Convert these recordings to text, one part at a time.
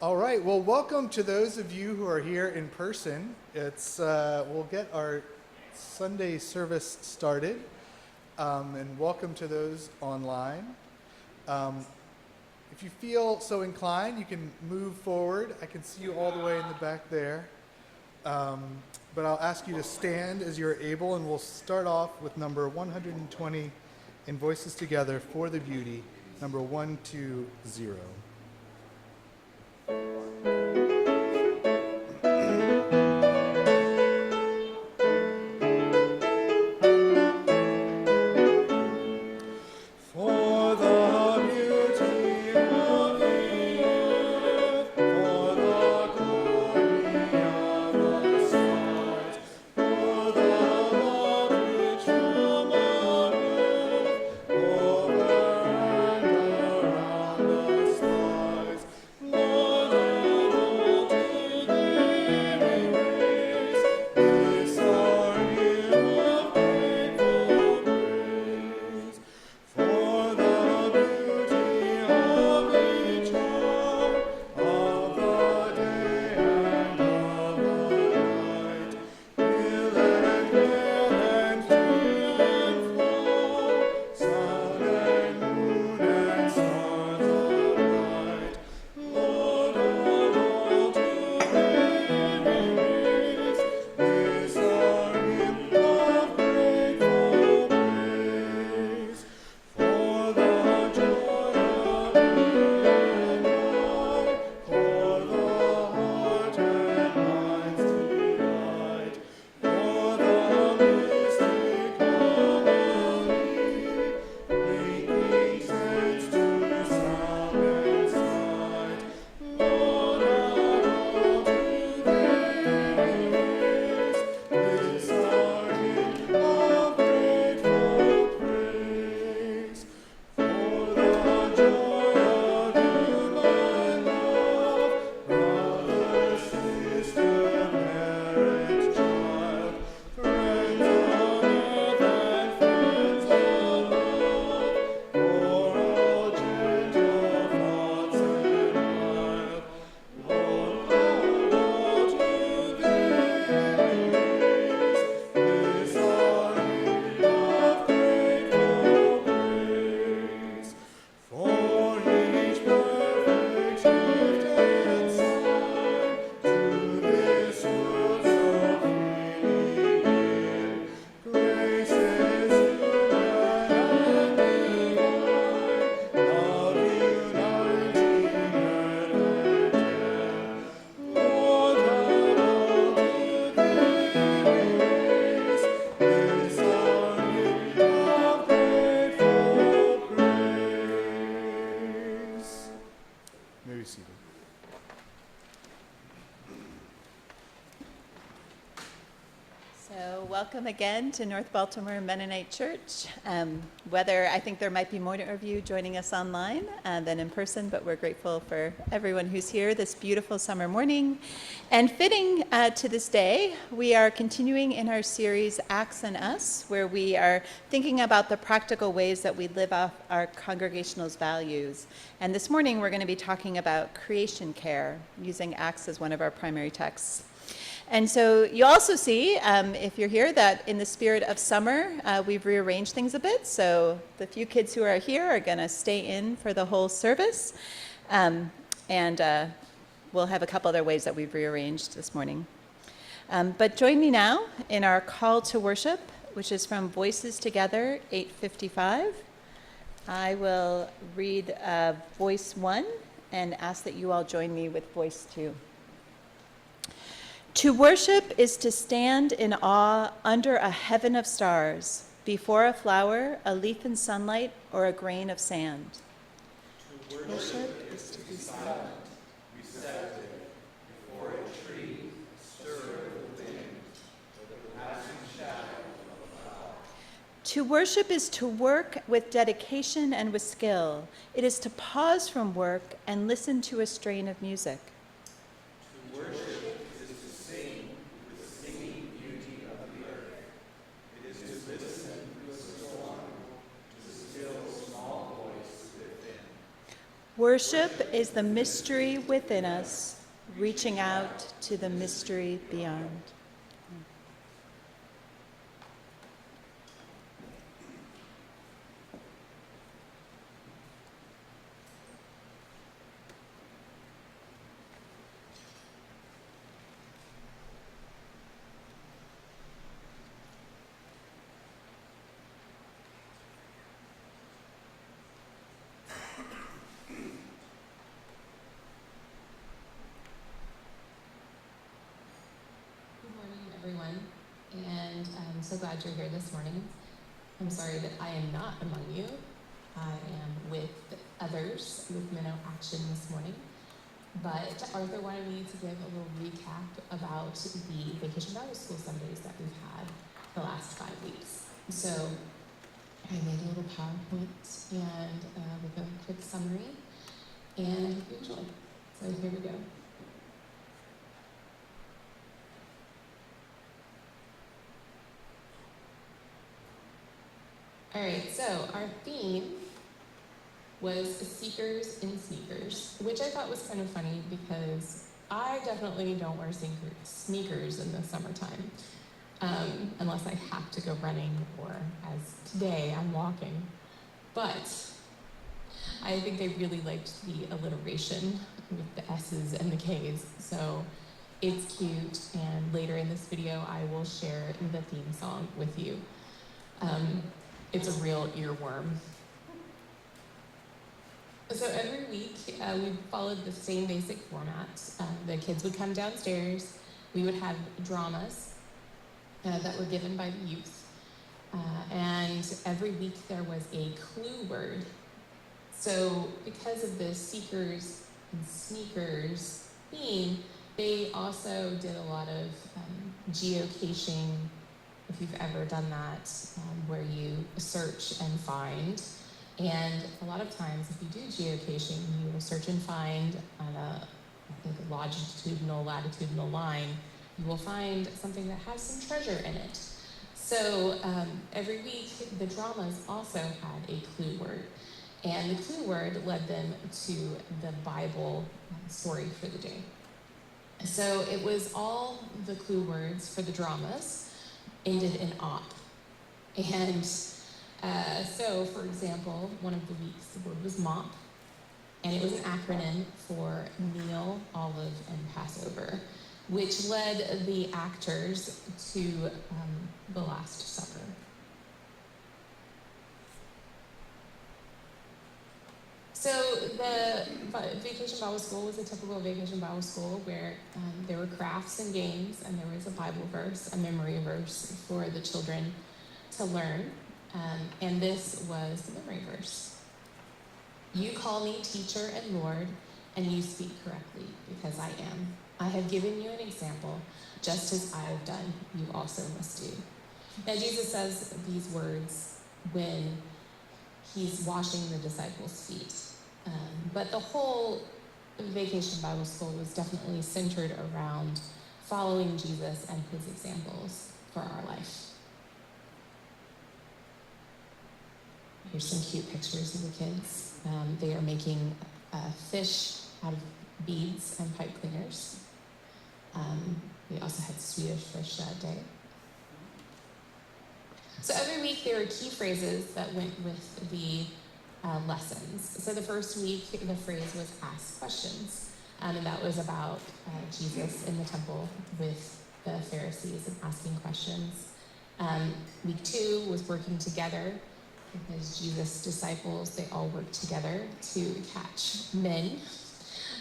All right, well, welcome to those of you who are here in person. We'll get our Sunday service started, and welcome to those online. If you feel so inclined, you can move forward. I can see you all the way in the back there. But I'll ask you to stand as you're able, and we'll start off with number 120 in Voices Together for the Beauty, number 120. Welcome again to North Baltimore Mennonite Church. I think there might be more of you joining us online than in person, but we're grateful for everyone who's here this beautiful summer morning. And fitting to this day, we are continuing in our series, Acts and Us, where we are thinking about the practical ways that we live off our congregational's values. And this morning, we're going to be talking about creation care, using Acts as one of our primary texts. And so you also see, if you're here, that in the spirit of summer, we've rearranged things a bit. So the few kids who are here are going to stay in for the whole service. And we'll have a couple other ways that we've rearranged this morning. But join me now in our call to worship, which is from Voices Together, 855. I will read voice 1 and ask that you all join me with voice 2. To worship is to stand in awe under a heaven of stars, before a flower, a leaf in sunlight, or a grain of sand. To worship is to be silent, receptive, before a tree, stir of the wind, or the passing shadow of a flower. To worship is to work with dedication and with skill. It is to pause from work and listen to a strain of music. To worship Worship is the mystery within us, reaching out to the mystery beyond. Everyone, and I'm so glad you're here this morning. I'm sorry that I am not among you. I am with others with Minnow Action this morning. But Arthur wanted me to give a little recap about the Vacation Bible School Sundays that we've had the last 5 weeks. So I made a little PowerPoint and with a quick summary, and I hope you enjoy. So here we go. All right, so our theme was Seekers in Sneakers, which I thought was kind of funny because I definitely don't wear sneakers in the summertime, unless I have to go running or, as today, I'm walking. But I think I really liked the alliteration with the S's and the K's, so it's cute, and later in this video I will share the theme song with you. It's a real earworm. So every week we followed the same basic format. The kids would come downstairs. We would have dramas that were given by the youth. And every week there was a clue word. So because of the Seekers and Sneakers theme, they also did a lot of geocaching, if you've ever done that, where you search and find. And a lot of times, if you do geocaching, you will search and find on a longitudinal, latitudinal line, you will find something that has some treasure in it. So every week, the dramas also had a clue word. And the clue word led them to the Bible story for the day. So it was all the clue words for the dramas ended in op. And so, for example, one of the weeks, the word was mop, and it was an acronym for meal, olive, and Passover, which led the actors to the Last Supper. So the Vacation Bible School was a typical Vacation Bible School where there were crafts and games, and there was a Bible verse, a memory verse for the children to learn. And this was the memory verse. You call me teacher and Lord, and you speak correctly, because I am. I have given you an example, just as I have done, you also must do. Now, Jesus says these words when he's washing the disciples' feet. But the whole Vacation Bible School was definitely centered around following Jesus and his examples for our life. Here's some cute pictures of the kids. They are making fish out of beads and pipe cleaners. We also had Swedish fish that day. So every week there were key phrases that went with the lessons. So the first week, the phrase was ask questions. And that was about Jesus in the temple with the Pharisees and asking questions. Week 2 was working together, because Jesus' disciples, they all worked together to catch men.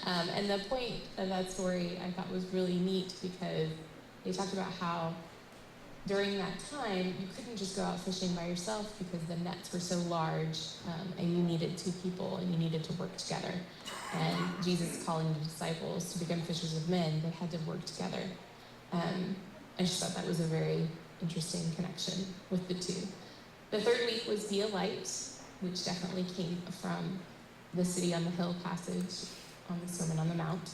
And the point of that story I thought was really neat, because they talked about how during that time, you couldn't just go out fishing by yourself because the nets were so large, and you needed 2 people and you needed to work together. And Jesus calling the disciples to become fishers of men, they had to work together. I just thought that was a very interesting connection with the 2. The third week was Be a Light, which definitely came from the City on the Hill passage on the Sermon on the Mount.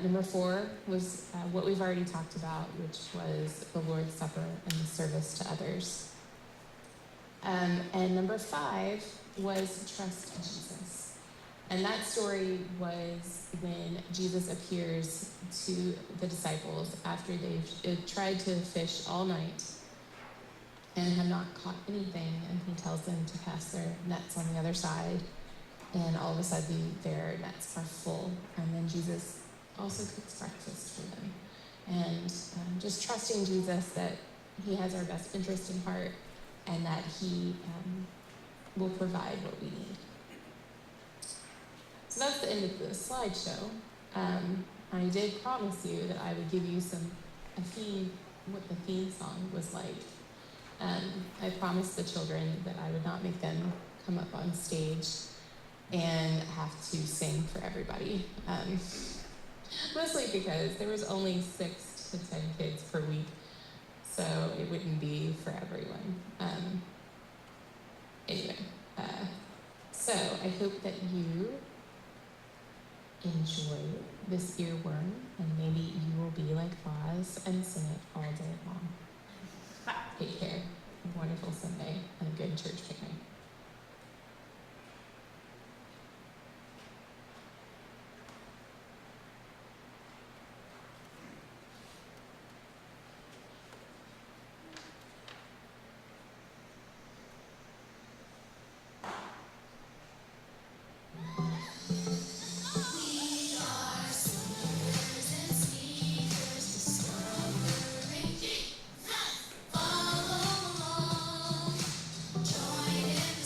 Number 4 was what we've already talked about, which was the Lord's Supper and the service to others. And number 5 was Trust Jesus. And that story was when Jesus appears to the disciples after they've tried to fish all night and have not caught anything, and he tells them to cast their nets on the other side, and all of a sudden their nets are full, and then Jesus also cooks breakfast for them. And just trusting Jesus that he has our best interest in heart, and that he will provide what we need. So that's the end of the slideshow. I did promise you that I would give you a theme, what the theme song was like. I promised the children that I would not make them come up on stage and have to sing for everybody. Mostly because there was only 6 to 10 kids per week, so it wouldn't be for everyone. Anyway, so I hope that you enjoy this earworm, and maybe you will be like Oz and sing it all day long. Take care. Have a wonderful Sunday and a good church picnic. Follow along, join in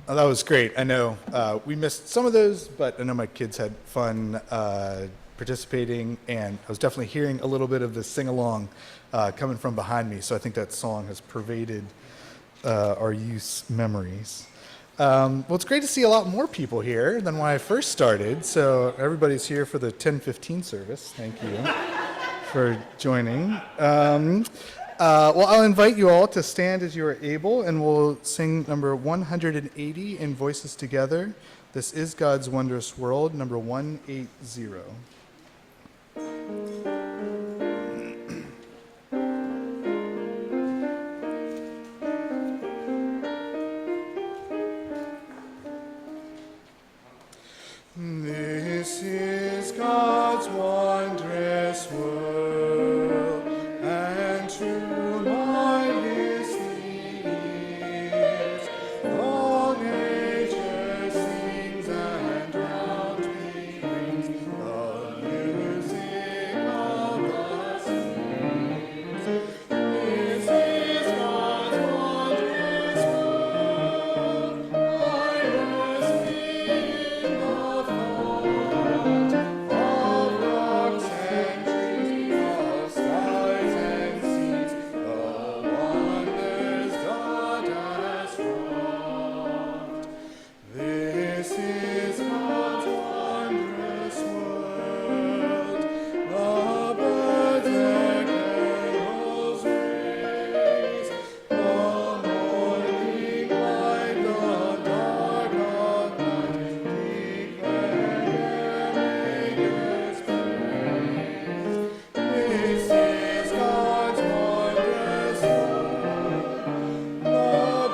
Oh, that was great. I know we missed some of those, but I know my kids had fun participating, and I was definitely hearing a little bit of the sing-along coming from behind me, so I think that song has pervaded our youth's memories. Well, it's great to see a lot more people here than when I first started, so everybody's here for the 10:15 service. Thank you for joining. Well, I'll invite you all to stand as you are able, and we'll sing number 180 in Voices Together. This is God's Wondrous World, number 180. This is God's wondrous world, and to my listening ears, long ages sings and round me rings the music of the seas. This is God's wondrous world, I was being of thought of rocks and trees, of skies and seas, the wonders God has wrought. This is God's wondrous world, the birds and carols raise, the morning light, the dark of night, declare their Maker's praise. This is God's wondrous world, the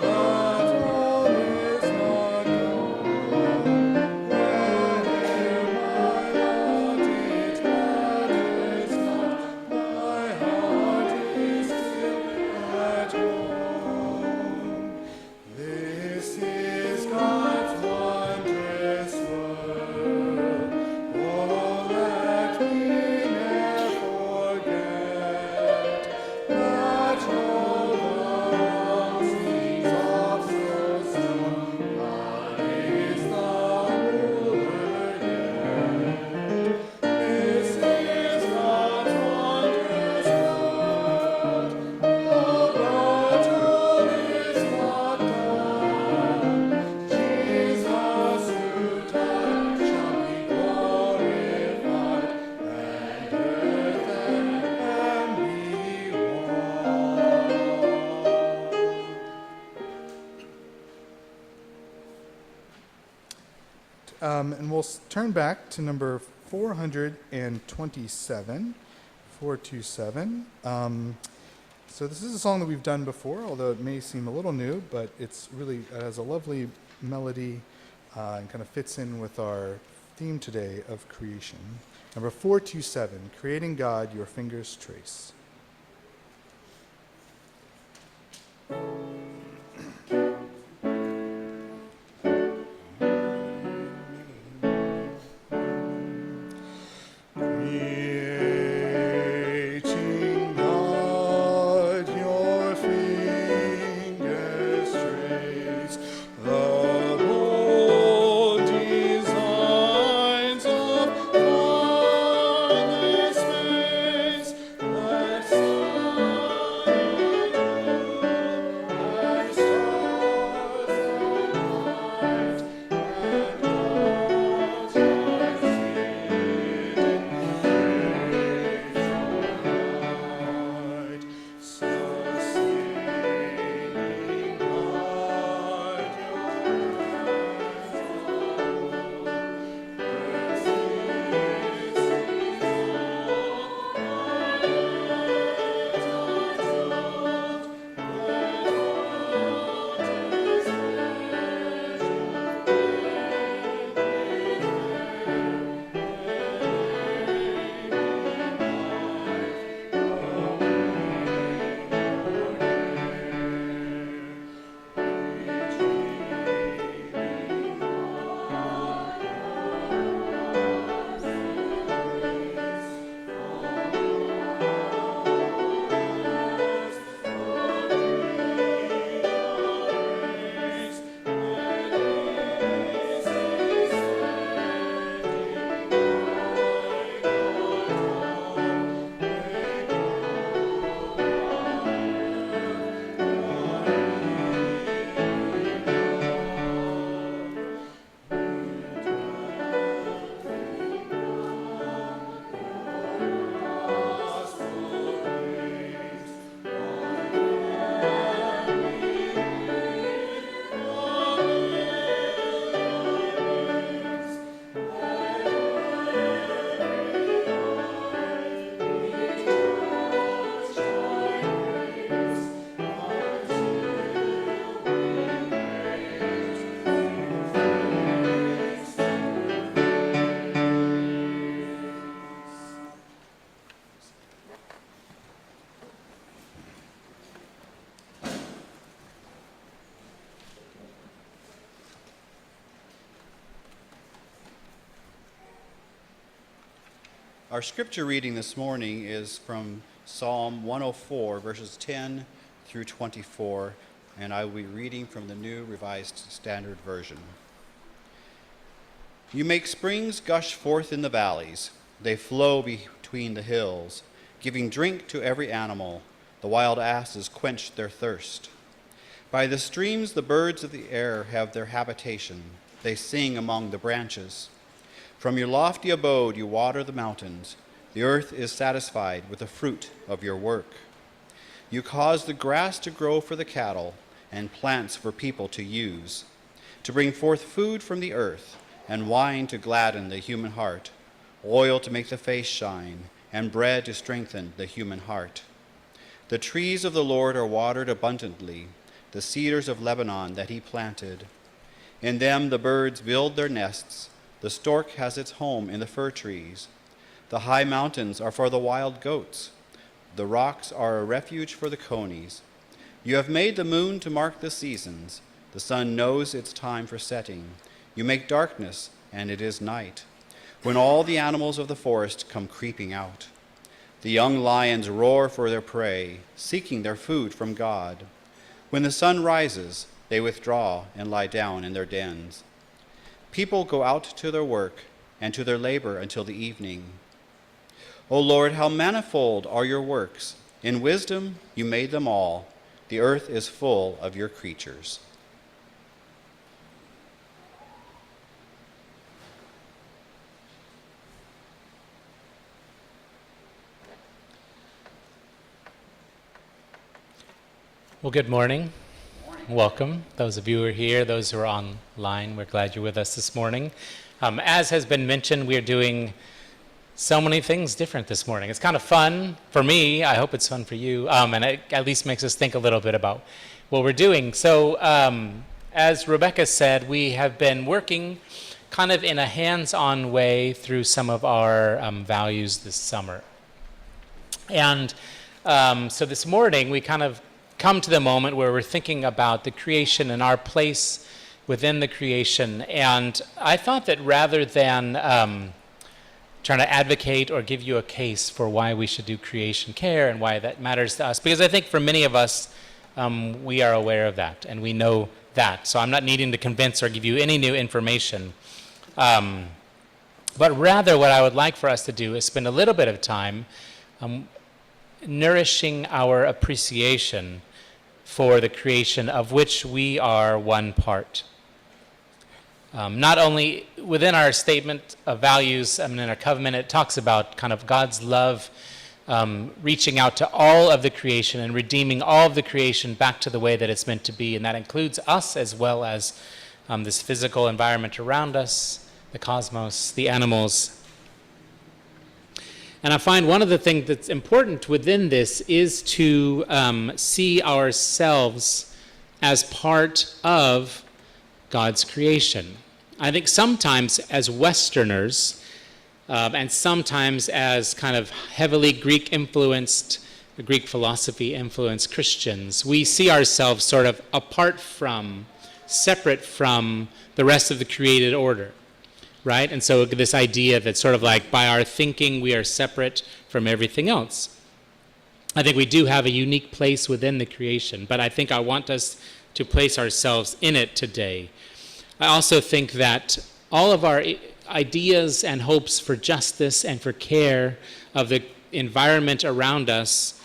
battle is not gone. Where my lot it matters not, my heart is still at home. This is God's wondrous world, oh let me never forget that all the wrong seas of so strong, God is the ruler yet. This is God's wondrous world, the battle is not done. Jesus who died shall be glorified, and earth and heaven be one. And we'll turn back to number 427, 427. So this is a song that we've done before, although it may seem a little new, but it has a lovely melody and kind of fits in with our theme today of creation. Number 427, Creating God, Your Fingers Trace. Creating God, your fingers trace the bold designs of Father's face. Our scripture reading this morning is from Psalm 104, verses 10 through 24, and I will be reading from the New Revised Standard Version. You make springs gush forth in the valleys. They flow between the hills, giving drink to every animal. The wild asses quench their thirst. By the streams the birds of the air have their habitation. They sing among the branches. From your lofty abode you water the mountains. The earth is satisfied with the fruit of your work. You cause the grass to grow for the cattle and plants for people to use, to bring forth food from the earth and wine to gladden the human heart, oil to make the face shine, and bread to strengthen the human heart. The trees of the Lord are watered abundantly, the cedars of Lebanon that he planted. In them the birds build their nests. The stork has its home in the fir trees. The high mountains are for the wild goats. The rocks are a refuge for the conies. You have made the moon to mark the seasons. The sun knows its time for setting. You make darkness, and it is night, when all the animals of the forest come creeping out. The young lions roar for their prey, seeking their food from God. When the sun rises, they withdraw and lie down in their dens. People go out to their work and to their labor until the evening. O Lord, how manifold are your works! In wisdom you made them all. The earth is full of your creatures. Well, good morning. Welcome. Those of you who are here, those who are online, we're glad you're with us this morning. As has been mentioned, we are doing so many things different this morning. It's kind of fun for me. I hope it's fun for you, and it at least makes us think a little bit about what we're doing. So, as Rebecca said, we have been working kind of in a hands-on way through some of our values this summer. And so this morning, we kind of come to the moment where we're thinking about the creation and our place within the creation. And I thought that rather than trying to advocate or give you a case for why we should do creation care and why that matters to us, because I think for many of us, we are aware of that and we know that. So I'm not needing to convince or give you any new information. But rather what I would like for us to do is spend a little bit of time nourishing our appreciation for the creation of which we are one part. Not only within our statement of values, in our covenant, it talks about kind of God's love reaching out to all of the creation and redeeming all of the creation back to the way that it's meant to be, and that includes us as well as this physical environment around us, the cosmos, the animals. And I find one of the things that's important within this is to see ourselves as part of God's creation. I think sometimes as Westerners, and sometimes as kind of heavily Greek-influenced, Greek philosophy-influenced Christians, we see ourselves sort of apart from, separate from the rest of the created order. Right? And so this idea that sort of like by our thinking we are separate from everything else. I think we do have a unique place within the creation, but I think I want us to place ourselves in it today. I also think that all of our ideas and hopes for justice and for care of the environment around us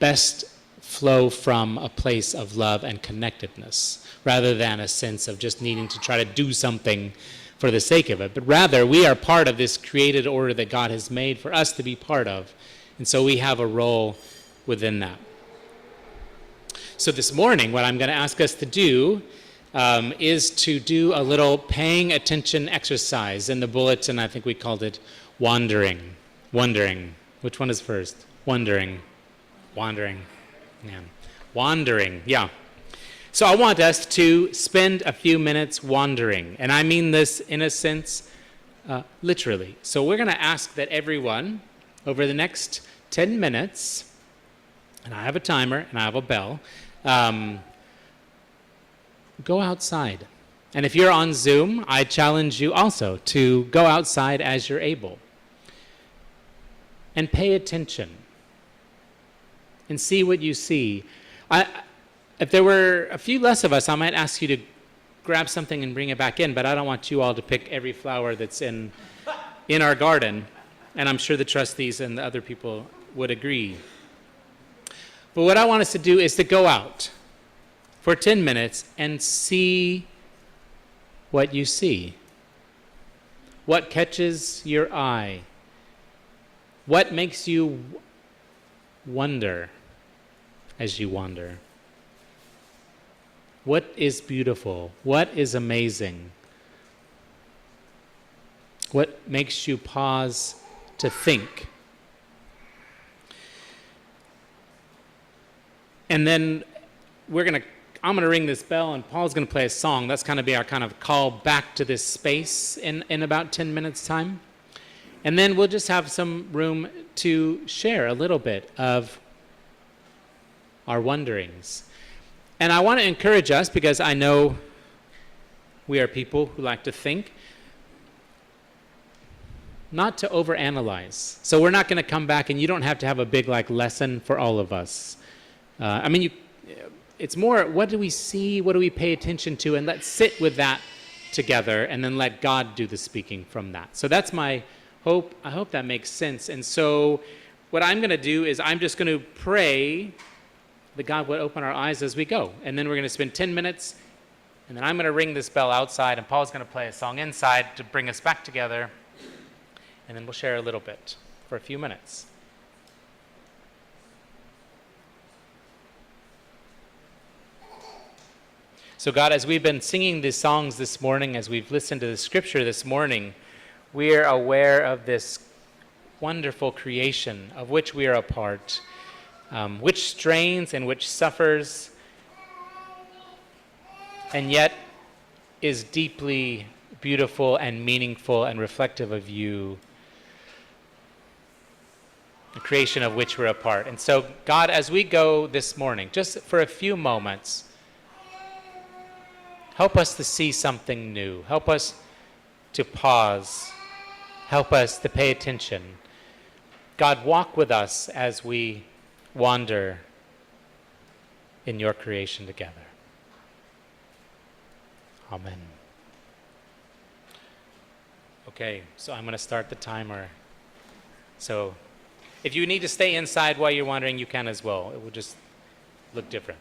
best flow from a place of love and connectedness, rather than a sense of just needing to try to do something for the sake of it. But rather, we are part of this created order that God has made for us to be part of. And so we have a role within that. So this morning, what I'm going to ask us to do is to do a little paying attention exercise. In the bulletin, I think we called it wandering. Wondering. Which one is first? Wondering. Wandering. Yeah. Wandering. Yeah. So I want us to spend a few minutes wandering. And I mean this in a sense, literally. So we're going to ask that everyone, over the next 10 minutes, and I have a timer and I have a bell, go outside. And if you're on Zoom, I challenge you also to go outside as you're able and pay attention and see what you see. If there were a few less of us, I might ask you to grab something and bring it back in, but I don't want you all to pick every flower that's in our garden, and I'm sure the trustees and the other people would agree. But what I want us to do is to go out for 10 minutes and see what you see. What catches your eye? What makes you wonder as you wander? What is beautiful? What is amazing? What makes you pause to think? And then I'm going to ring this bell, and Paul's going to play a song. That's going to be our kind of call back to this space in about 10 minutes' time. And then we'll just have some room to share a little bit of our wonderings. And I want to encourage us, because I know we are people who like to think, not to overanalyze. So we're not going to come back, and you don't have to have a big lesson for all of us. It's more, what do we see, what do we pay attention to, and let's sit with that together, and then let God do the speaking from that. So that's my hope. I hope that makes sense. And so what I'm going to do is I'm just going to pray that God would open our eyes as we go. And then we're going to spend 10 minutes, and then I'm going to ring this bell outside, and Paul's going to play a song inside to bring us back together, and then we'll share a little bit for a few minutes. So God, as we've been singing these songs this morning, as we've listened to the scripture this morning, we are aware of this wonderful creation of which we are a part, which strains and which suffers, and yet is deeply beautiful and meaningful and reflective of you, the creation of which we're a part. And so, God, as we go this morning, just for a few moments, help us to see something new. Help us to pause. Help us to pay attention. God, walk with us as we wander in your creation together. Amen. Okay, so I'm going to start the timer. So if you need to stay inside while you're wandering, you can as well. It will just look different.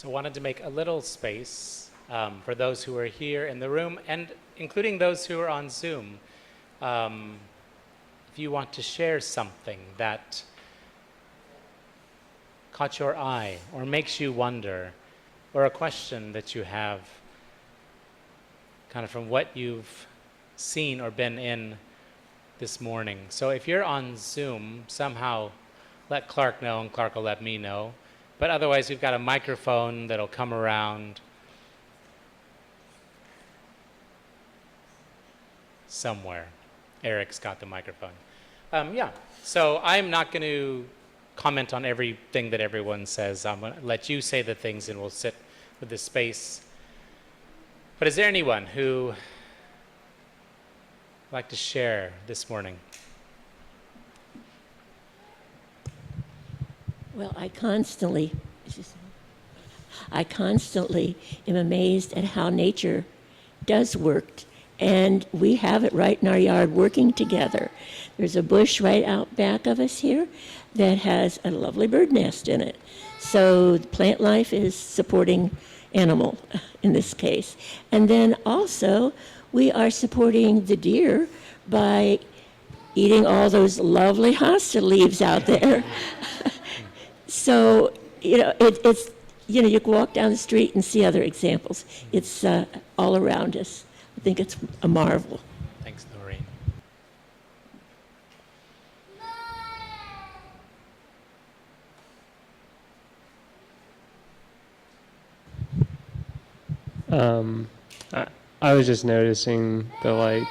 So I wanted to make a little space for those who are here in the room, and including those who are on Zoom. If you want to share something that caught your eye or makes you wonder, or a question that you have kind of from what you've seen or been in this morning. So if you're on Zoom, somehow let Clark know and Clark will let me know. But otherwise, we've got a microphone that'll come around somewhere. Eric's got the microphone. Yeah, so I'm not going to comment on everything that everyone says. I'm going to let you say the things and we'll sit with the space. But is there anyone who would like to share this morning? Well, I constantly am amazed at how nature does work. And we have it right in our yard working together. There's a bush right out back of us here that has a lovely bird nest in it. So plant life is supporting animal in this case. And then also we are supporting the deer by eating all those lovely hosta leaves out there. So, it's, you can walk down the street and see other examples. It's all around us. I think it's a marvel. Thanks, Noreen. I was just noticing the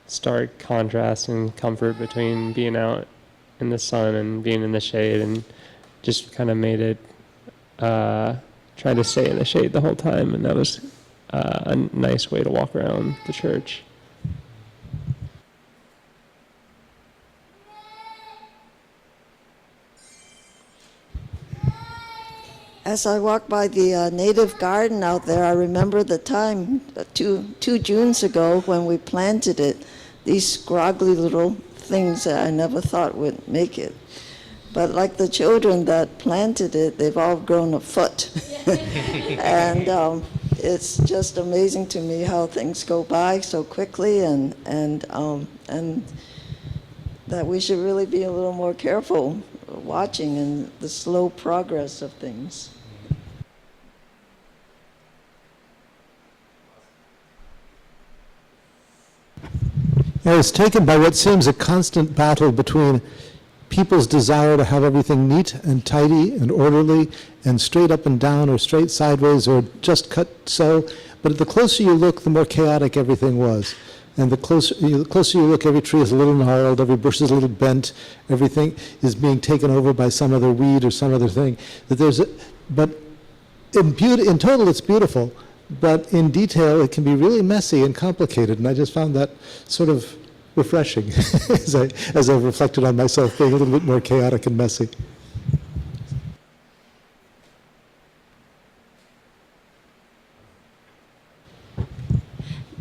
stark contrast and comfort between being out in the sun and being in the shade, and just kind of made it try to stay in the shade the whole time, and that was a nice way to walk around the church. As I walk by the native garden out there, I remember the time, two Junes ago, when we planted it, these scraggly little things that I never thought would make it. But like the children that planted it, they've all grown a foot. And it's just amazing to me how things go by so quickly, and that we should really be a little more careful watching and the slow progress of things. I was taken by what seems a constant battle between people's desire to have everything neat and tidy and orderly and straight up and down or straight sideways or just cut so. But the closer you look, the more chaotic everything was. And the closer you look, every tree is a little gnarled, every bush is a little bent, everything is being taken over by some other weed or some other thing. But in total, it's beautiful. But in detail, it can be really messy and complicated. And I just found that sort of refreshing as I reflected on myself being a little bit more chaotic and messy.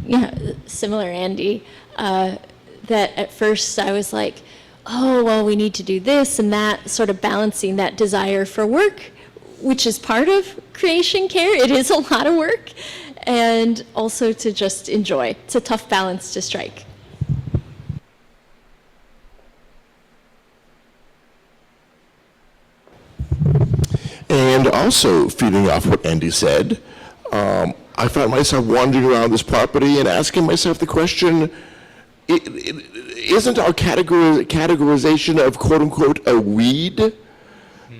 Yeah, similar, Andy. That at first I was like, oh, well, we need to do this and that, sort of balancing that desire for work, which is part of creation care. It is a lot of work, and also to just enjoy. It's a tough balance to strike. And also, feeding off what Andy said, I found myself wandering around this property and asking myself the question, isn't our categorization of quote-unquote a weed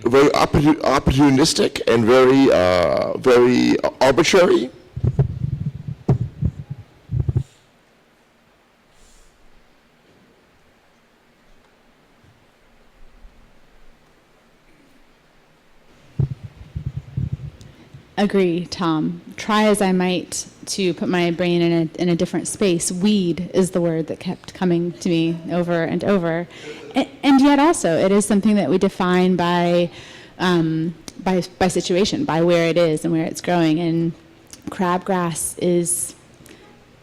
very opportunistic and very arbitrary? Agree, Tom. Try as I might to put my brain in a different space, weed is the word that kept coming to me over and over. And yet also, it is something that we define by situation, by where it is and where it's growing. And crabgrass is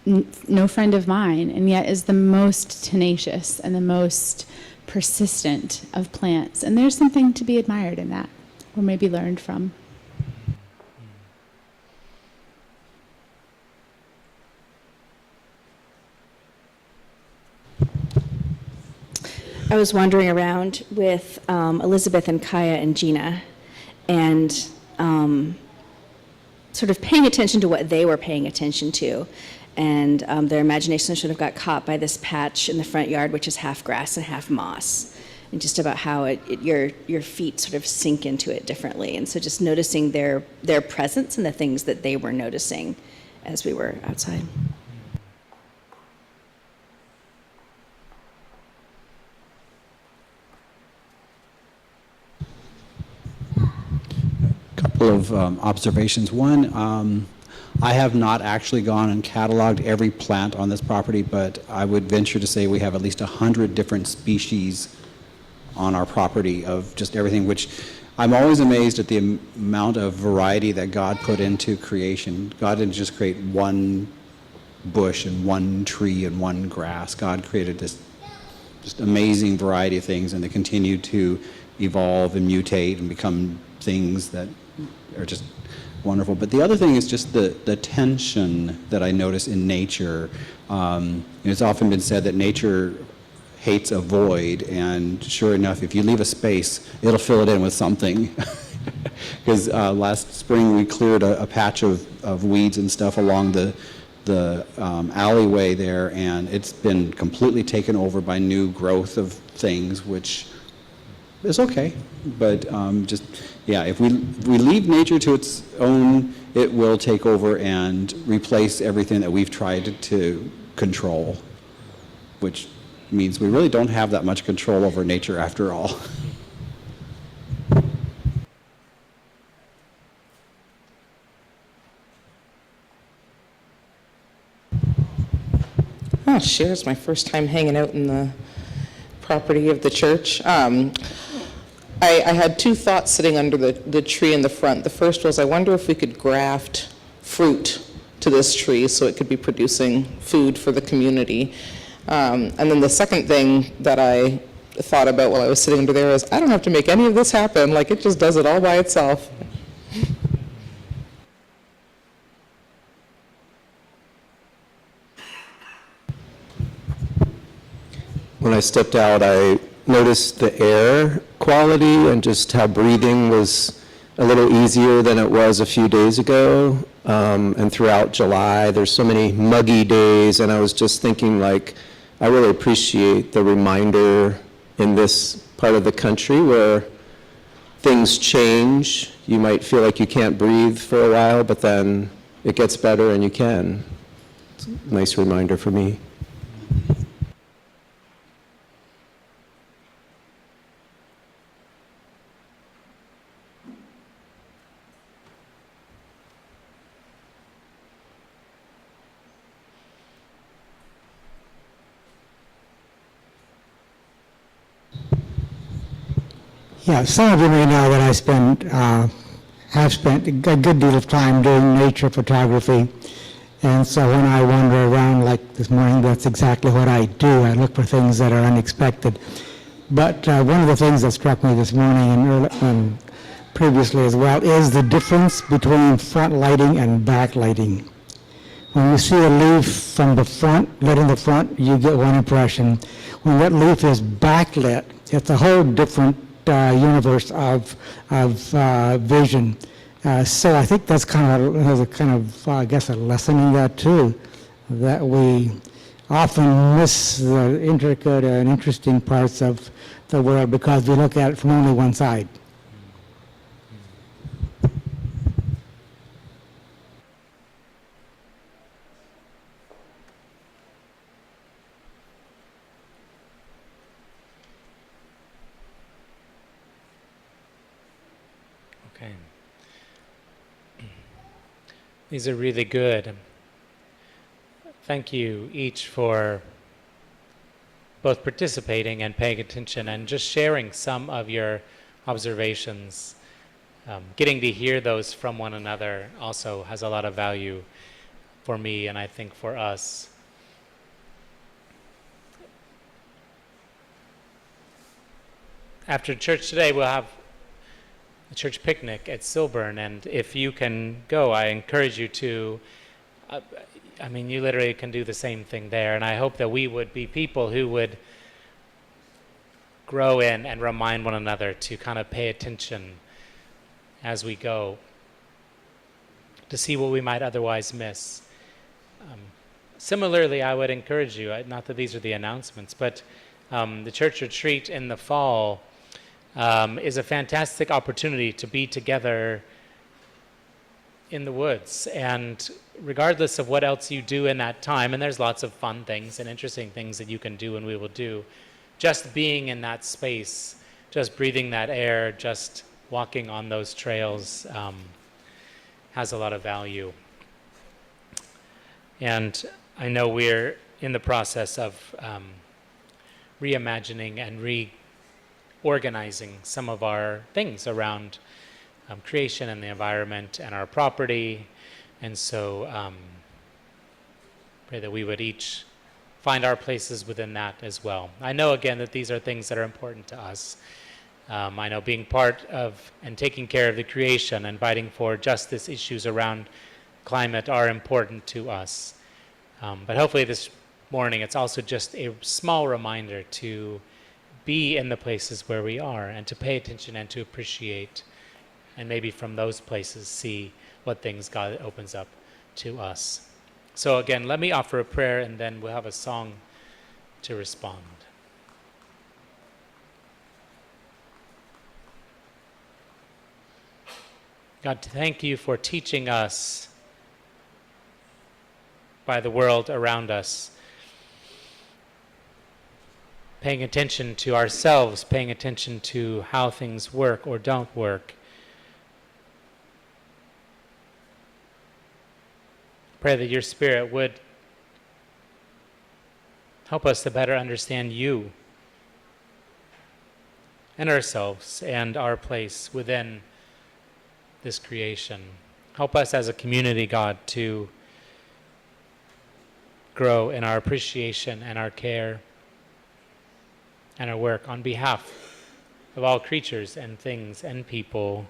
no friend of mine, and yet is the most tenacious and the most persistent of plants. And there's something to be admired in that, or maybe learned from. I was wandering around with Elizabeth and Kaya and Gina, and sort of paying attention to what they were paying attention to. And their imagination sort of got caught by this patch in the front yard, which is half grass and half moss, and just about how your feet sort of sink into it differently. And so just noticing their presence and the things that they were noticing as we were outside. Couple of observations. One, I have not actually gone and cataloged every plant on this property, but I would venture to say we have at least 100 different species on our property of just everything, which I'm always amazed at the amount of variety that God put into creation. God didn't just create one bush and one tree and one grass. God created this just amazing variety of things, and they continue to evolve and mutate and become things that are just wonderful. But the other thing is just the tension that I notice in nature. It's often been said that nature hates a void, and sure enough, if you leave a space, it'll fill it in with something. Because last spring we cleared a patch of weeds and stuff along the alleyway there, and it's been completely taken over by new growth of things, which is okay. But if we leave nature to its own, it will take over and replace everything that we've tried to control, which means we really don't have that much control over nature after all. Oh, sure. It's my first time hanging out in the property of the church. I had two thoughts sitting under the tree in the front. The first was, I wonder if we could graft fruit to this tree so it could be producing food for the community. And then the second thing that I thought about while I was sitting under there is, I don't have to make any of this happen. Like, it just does it all by itself. When I stepped out, I noticed the air quality and just how breathing was a little easier than it was a few days ago. And throughout July, there's so many muggy days, and I was just thinking, like, I really appreciate the reminder in this part of the country where things change. You might feel like you can't breathe for a while, but then it gets better and you can. It's a nice reminder for me. Yeah, some of you may know that I have spent a good deal of time doing nature photography. And so when I wander around like this morning, that's exactly what I do. I look for things that are unexpected. But one of the things that struck me this morning and previously as well is the difference between front lighting and back lighting. When you see a leaf from the front, lit in the front, you get one impression. When that leaf is backlit, it's a whole different universe of vision. So I think that's I guess a lesson in that too, that we often miss the intricate and interesting parts of the world because we look at it from only one side. Okay. These are really good. Thank you each for both participating and paying attention and just sharing some of your observations. Getting to hear those from one another also has a lot of value for me and I think for us. After church today, we'll have a church picnic at Silburn, and if you can go, I encourage you to. You literally can do the same thing there, and I hope that we would be people who would grow in and remind one another to kind of pay attention as we go, to see what we might otherwise miss. Similarly, I would encourage you, not that these are the announcements, but the church retreat in the fall is a fantastic opportunity to be together in the woods. And regardless of what else you do in that time, and there's lots of fun things and interesting things that you can do and we will do, just being in that space, just breathing that air, just walking on those trails has a lot of value. And I know we're in the process of reimagining and reorganizing some of our things around creation and the environment and our property. And so pray that we would each find our places within that as well. I know, again, that these are things that are important to us. I know being part of and taking care of the creation and fighting for justice issues around climate are important to us. But hopefully this morning it's also just a small reminder to be in the places where we are and to pay attention and to appreciate, and maybe from those places see what things God opens up to us. So again, let me offer a prayer and then we'll have a song to respond. God, thank you for teaching us by the world around us, paying attention to ourselves, paying attention to how things work or don't work. Pray that your Spirit would help us to better understand you and ourselves and our place within this creation. Help us as a community, God, to grow in our appreciation and our care and our work on behalf of all creatures and things and people.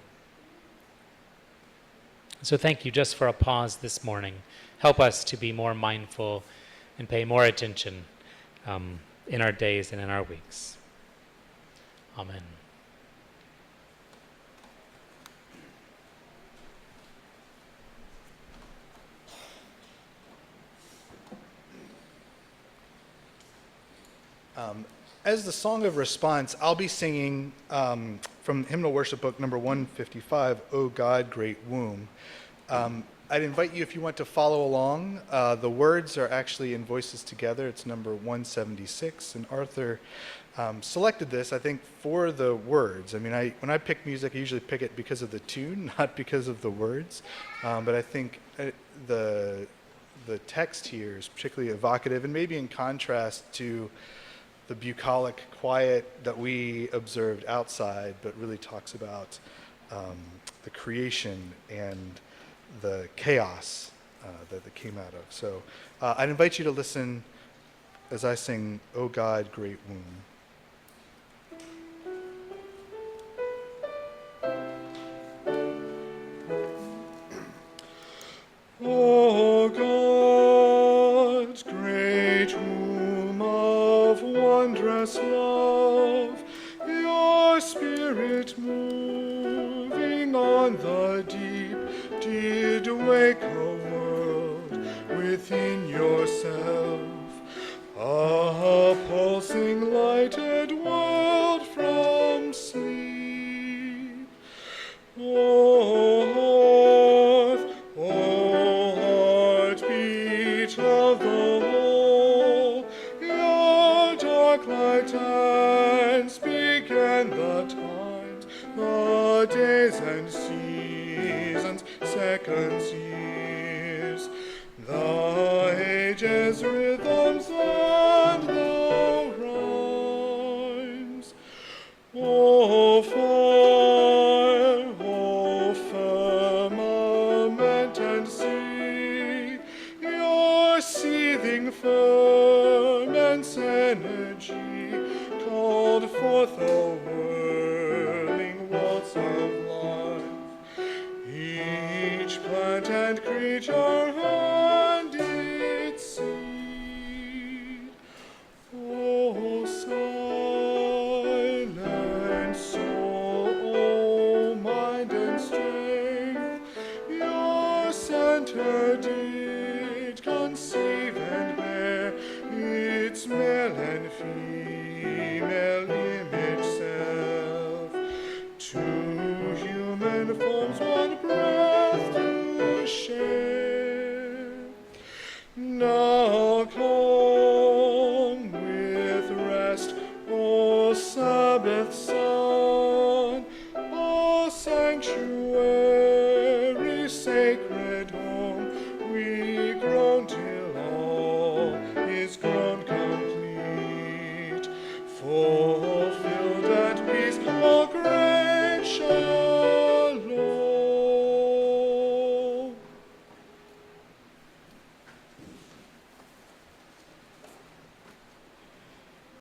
So thank you just for a pause this morning. Help us to be more mindful and pay more attention in our days and in our weeks. Amen. As the song of response, I'll be singing from Hymnal Worship Book number 155, O God, Great Womb. I'd invite you, if you want to follow along. The words are actually in Voices Together. It's number 176, and Arthur selected this, I think, for the words. I mean, when I pick music, I usually pick it because of the tune, not because of the words. But I think the text here is particularly evocative, and maybe in contrast to the bucolic quiet that we observed outside, but really talks about the creation and the chaos that came out of. So I'd invite you to listen as I sing, O God, Great Womb. O God's great womb of wondrous love, your spirit moving on the deep did wake a world within yourself, a pulsing lighted world from sleep. O earth, O heartbeat of the whole, your dark light hands began the times, the days and seasons, seconds, years, the ages, rhythms, and the rhymes. O fire, O firmament and sea, your seething ferment's energy called forth a whirling waltz of life. Each plant and creature and its seed. O sigh, Sabbath sun, a sanctuary, sacred home, we groan till all is grown complete. For